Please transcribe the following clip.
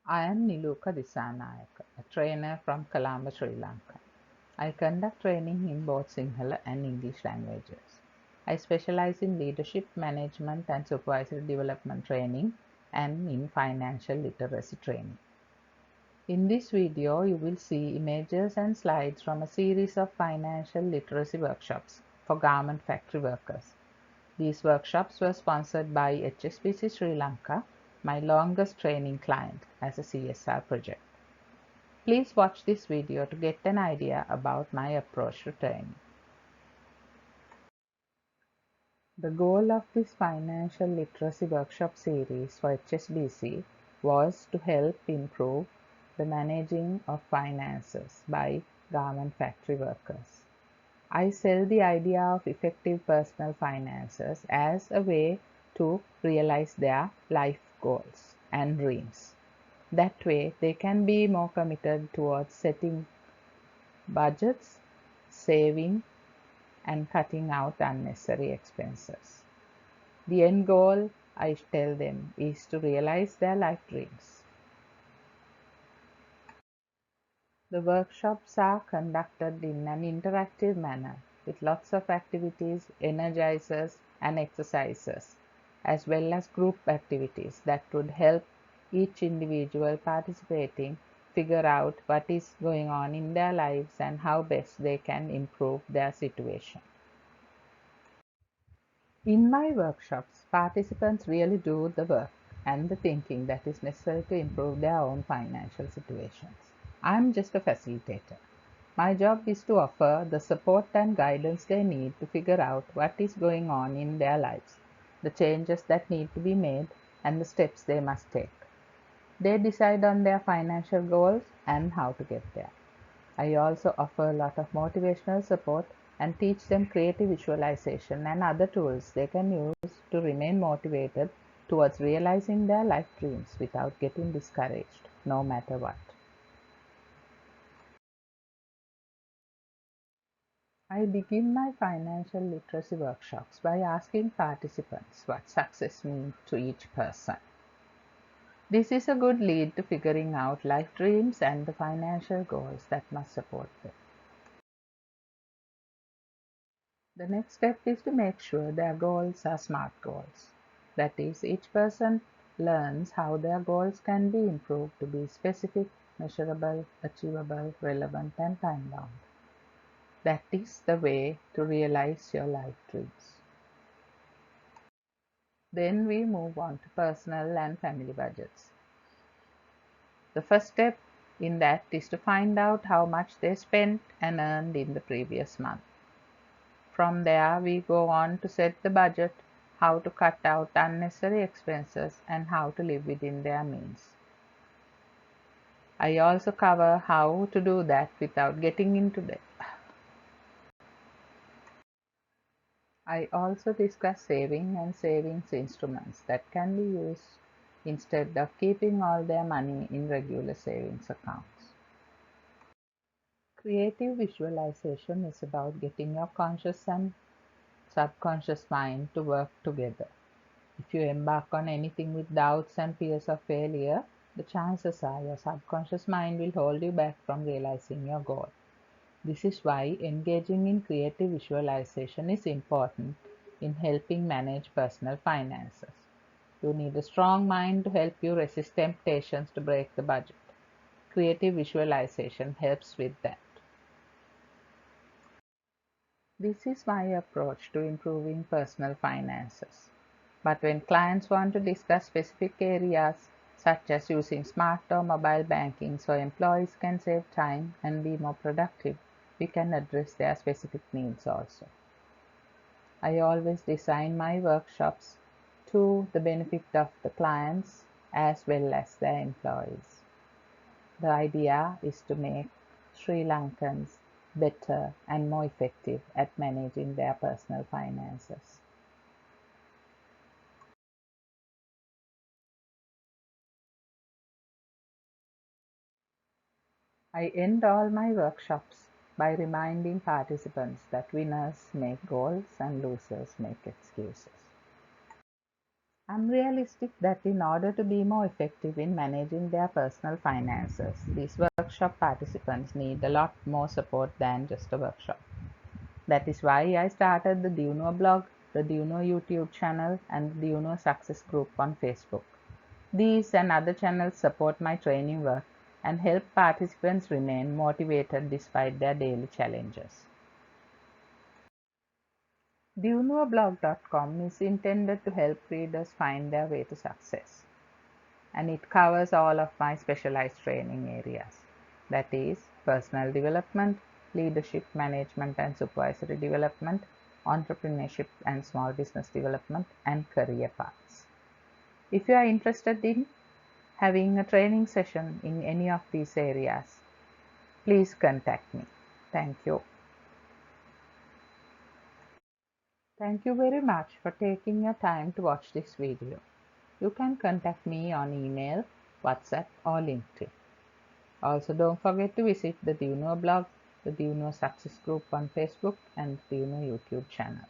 I am Nilooka Dissanayake, a trainer from Colombo, Sri Lanka. I conduct training in both Sinhala and English languages. I specialize in leadership, management, and supervisory development training and in financial literacy training. In this video, you will see images and slides from a series of financial literacy workshops for garment factory workers. These workshops were sponsored by HSBC Sri Lanka, my longest training client, as a CSR project. Please watch this video to get an idea about my approach to training. The goal of this financial literacy workshop series for HSBC was to help improve the managing of finances by garment factory workers. I sell the idea of effective personal finances as a way to realize their life goals and dreams. That way, they can be more committed towards setting budgets, saving, and cutting out unnecessary expenses. The end goal, I tell them, is to realize their life dreams. The workshops are conducted in an interactive manner with lots of activities, energizers, and exercises, as well as group activities that would help each individual participating figure out what is going on in their lives and how best they can improve their situation. In my workshops, participants really do the work and the thinking that is necessary to improve their own financial situations. I am just a facilitator. My job is to offer the support and guidance they need to figure out what is going on in their lives, the changes that need to be made, and the steps they must take. They decide on their financial goals and how to get there. I also offer a lot of motivational support and teach them creative visualization and other tools they can use to remain motivated towards realizing their life dreams without getting discouraged, no matter what. I begin my financial literacy workshops by asking participants what success means to each person. This is a good lead to figuring out life dreams and the financial goals that must support them. The next step is to make sure their goals are SMART goals. That is, each person learns how their goals can be improved to be specific, measurable, achievable, relevant, and time-bound. That is the way to realize your life dreams. Then we move on to personal and family budgets. The first step in that is to find out how much they spent and earned in the previous month. From there, we go on to set the budget, how to cut out unnecessary expenses, and how to live within their means. I also cover how to do that without getting into debt. I also discuss saving and savings instruments that can be used instead of keeping all their money in regular savings accounts. Creative visualization is about getting your conscious and subconscious mind to work together. If you embark on anything with doubts and fears of failure, the chances are your subconscious mind will hold you back from realizing your goal. This is why engaging in creative visualization is important in helping manage personal finances. You need a strong mind to help you resist temptations to break the budget. Creative visualization helps with that. This is my approach to improving personal finances. But when clients want to discuss specific areas, such as using smart or mobile banking so employees can save time and be more productive, we can address their specific needs also. I always design my workshops to the benefit of the clients as well as their employees. The idea is to make Sri Lankans better and more effective at managing their personal finances. I end all my workshops by reminding participants that winners make goals and losers make excuses. I'm realistic that in order to be more effective in managing their personal finances, these workshop participants need a lot more support than just a workshop. That is why I started the Do You Know blog, the Do You Know YouTube channel, and the Do You Know Success group on Facebook. These and other channels support my training work and help participants remain motivated despite their daily challenges. DoYouKnowAblog.com is intended to help readers find their way to success, and it covers all of my specialized training areas, that is, personal development, leadership, management and supervisory development, entrepreneurship and small business development, and career paths. If you are interested in having a training session in any of these areas, please contact me. Thank you. Thank you very much for taking your time to watch this video. You can contact me on email, WhatsApp or LinkedIn. Also, don't forget to visit the Do You Know blog, the Do You Know Success group on Facebook, and the Do You Know YouTube channel.